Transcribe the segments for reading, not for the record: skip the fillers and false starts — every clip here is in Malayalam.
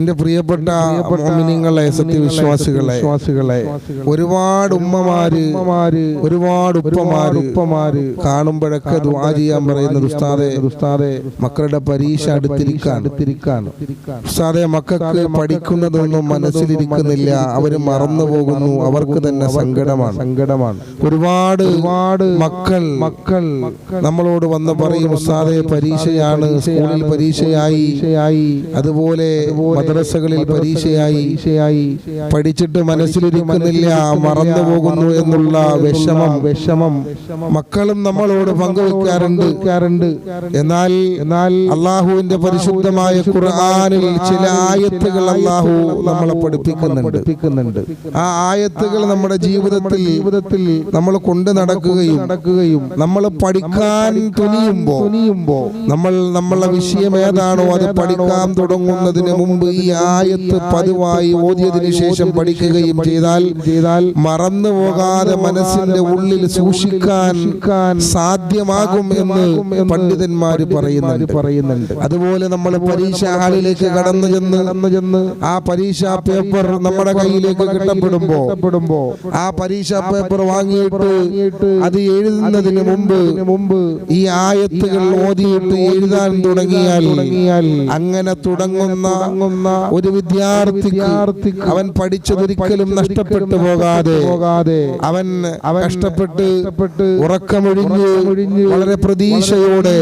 എന്റെ പ്രിയപ്പെട്ട മുഅ്മിനീങ്ങളെ, സത്യവിശ്വാസികളെ, ഒരുപാട് ഉമ്മമാര് ഒരുപാട് ഉപ്പമാര് കാണുമ്പോഴൊക്കെ ദുആ ചെയ്യാൻ പറയുന്നത് ഉസ്താദേ മക്കളുടെ പരീക്ഷ അടുത്തിരിക്കാൻ ഉസ്താദേ മക്കൾക്ക് പഠിക്കുന്നതൊന്നും മനസ്സിലിരിക്കുന്നില്ല, അവര് മറന്നു പോകുന്നു, അവർക്ക് തന്നെ സങ്കടമാണ്. ഒരുപാട് മക്കൾ നമ്മളോട് വന്ന് പറയും ഉസ്താദേ പരീക്ഷയാണ്, സ്കൂളിൽ പരീക്ഷയായി, അതുപോലെ മദ്രസകളിൽ പരീക്ഷയായി, പഠിച്ചിട്ട് മനസ്സിലിരിക്കുന്നില്ല, മറന്നു പോകുന്നു എന്നുള്ള വിഷമം മക്കളും നമ്മളോട് പങ്കുവെക്കാറുണ്ട്. എന്നാൽ അള്ളാഹുവിന്റെ പരിശുദ്ധമായ ഖുർആനിൽ ചില ആയത്തുകൾ അള്ളാഹു നമ്മളെ പഠിപ്പിക്കുന്നുണ്ട്. ആ ആയത്തുകൾ നമ്മുടെ ജീവിതത്തിൽ നമ്മൾ കൊണ്ട് നടക്കുകയും നമ്മൾ പഠിക്കാൻ തുനിയുമ്പോ നമ്മളെ വിഷയം ഏതാണോ അത് പഠിക്കാൻ തുടങ്ങുന്നതിന് മുമ്പ് ഈ ആയത്ത് പതിവായി ഓതിയതിനു ശേഷം പഠിക്കുകയും ചെയ്താൽ മറന്നു പോകാതെ മനസ്സിന്റെ ഉള്ളിൽ സൂക്ഷിക്കാൻ സാധ്യമാകും എന്ന് പണ്ഡിതന്മാര് പറയുന്നുണ്ട്. അതുപോലെ നമ്മൾ പരീക്ഷാ ഹാളിലേക്ക് കടന്നു ചെന്ന് ആ പരീക്ഷാ പേപ്പർ നമ്മുടെ കയ്യിലേക്ക് കിട്ടപ്പെടുമ്പോ ആ പരീക്ഷാ പേപ്പർ വാങ്ങിയിട്ട് അത് എഴുതുന്നതിന് മുമ്പ് ഈ ആയത്തുകൾ ഓതിയിട്ട് എഴുതാൻ തുടങ്ങിയാൽ അങ്ങനെ തുടങ്ങുന്ന ഒരു വിദ്യാർത്ഥിക്ക് അവൻ പഠിച്ചതൊരിക്കലും നഷ്ടപ്പെട്ടു പോകാതെ അവൻ കഷ്ടപ്പെട്ട് ഉറക്കമൊഴിഞ്ഞ് വളരെ പ്രതീക്ഷയോടെ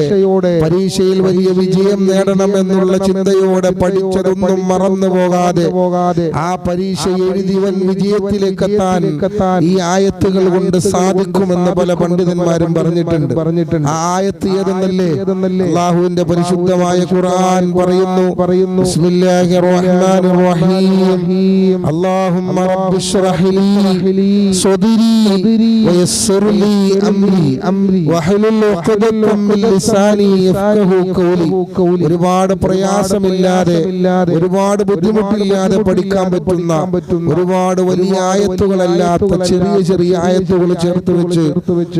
പരീക്ഷയിൽ വലിയ വിജയം നേടണമെന്നുള്ള ചിന്തയോടെ പഠിച്ചതൊന്നും മറന്നു പോകാതെ ആ പരീക്ഷ എഴുതിവൻ വിജയത്തിലേക്ക് എത്താൻ ഈ ആയത്തുകൾ കൊണ്ട് സാധിക്കുമെന്ന് പല പണ്ഡിതന്മാരും പറഞ്ഞിട്ടുണ്ട്. ആ ആയത്ത് ഏതെന്നല്ലേ? അല്ലാഹുവിന്റെ പരിശുദ്ധമായ ഖുർആൻ പറയുന്നു ബിസ്മില്ലാഹിർ റഹ്മാനിർ റഹീം അല്ലാഹുമ്മ റബ്ബി ഇശ്റഹ് ലീ സദ്രി വയസ്സിർ ലീ അംരി വഹ്ലുൽ ഉഖ്ദതം മിൻ ലിസാനി യഫ്ഖഹു ഖൗലി. ഒരുപാട് പ്രയാസമില്ലാതെ ഒരുപാട് ബുദ്ധിമുട്ടില്ലാതെ പഠിക്കാൻ പറ്റുന്ന ഒരുപാട് വലിയ ആയത്തുകളല്ലാത്ത ചെറിയ ആയത്തുകൾ ചേർത്ത് വെച്ച്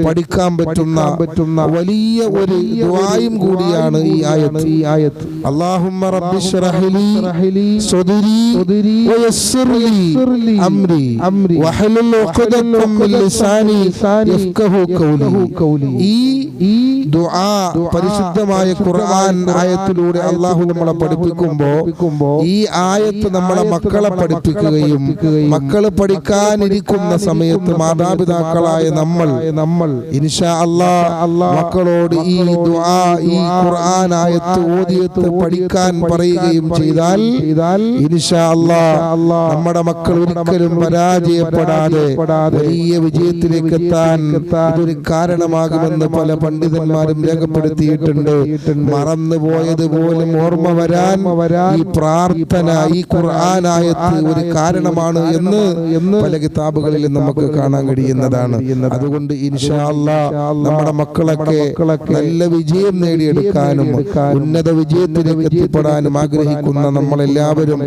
പഠിക്കാൻ പറ്റുന്ന വലിയ ഒരു ദുആയും കൂടിയാണ് ഈ ആയത്ത്. അല്ലാഹുമ്മ റബ്ബി ഇശ്റഹ് ലീ സദ്രി വയസ്സിർ ലീ അംരി വഹ്ലുൽ ഉഖ്ദതം മിൻ ലിസാനി യഫ്ഖഹു ഖൗലി. ഈ ദുആ പരിശുദ്ധമായ ഖുർആൻ ആയത്തിലൂടെ അല്ലാഹു നമ്മളെ പഠിപ്പിക്കുമ്പോ ഈ ആയത്ത് നമ്മളെ മക്കളെ പഠിപ്പിക്കുകയും മക്കള് പഠിക്കാനിരിക്കുന്ന സമയത്ത് മാതാപിതാക്കളായ നമ്മൾ ഇൻഷാ അല്ലാഹ് മക്കളോട് ഈ ദുആ ഈ ഖുർആൻ ആയത്ത് ഓതിയിട്ട് പഠിക്കാൻ പറയുകയും ചെയ്താൽ ഇൻഷാ അല്ലാഹ് നമ്മുടെ മക്കൾ ഒരിക്കലും പരാജയപ്പെടാതെ വലിയ വിജയത്തിലേക്ക് എത്താൻ ഇതൊരു കാരണമാകുമെന്ന് പല പണ്ഡിതന്മാരും രേഖപ്പെടുത്തിയിട്ടുണ്ട്. മറന്നുപോയത് പോലും ഓർമ്മ വരാൻ ഈ പ്രാർത്ഥന ഈ ഖുർആൻ ആയത്ത് ഒരു കാരണമാണ് എന്ന് പല കിതാബുകളിൽ നമുക്ക് കാണാൻ കഴിയുന്നതാണ്. അതുകൊണ്ട് ഇൻഷാ അല്ലാഹ് നമ്മുടെ മക്കളൊക്കെ നല്ല വിജയം നേടിയെടുക്കാനും ഉന്നത വിജയത്തിലേക്ക് എത്തിപ്പെടാനും ആഗ്രഹിക്കുന്ന നമ്മളെല്ലാവരും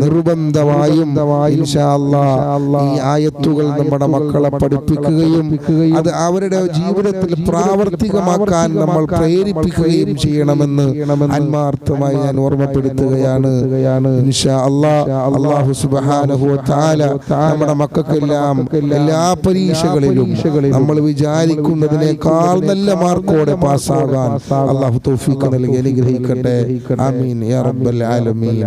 നിർബന്ധമായും ഇൻഷാ അല്ലാഹ് ഈ ആയത്തുകൾ നമ്മുടെ മക്കളെ പഠിപ്പിക്കുകയും അത് അവരുടെ ജീവിതത്തിൽ പ്രാവർത്തികമാക്കാൻ നമ്മൾ പ്രേരിപ്പിക്കുകയും ചെയ്യണമെന്ന് ആത്മാർത്ഥമായി ഞാൻ ഓർമ്മപ്പെടുത്തുകയാണ്. ഇൻഷാ അല്ലാഹ് അല്ലാഹു സുബ്ഹാനഹു വ തആല നമ്മുടെ മക്കൾക്കെല്ലാം എല്ലാ പരീക്ഷകളിലും നമ്മൾ വിചാരിക്കുന്നതിനേക്കാൾ നല്ല മാർക്കോടെ പാസ്സാകാൻ അല്ലാഹു തൗഫീഖ് നൽകി അനുഗ്രഹിക്കട്ടെ. ആമീൻ യാ റബ്ബൽ ആലമീൻ.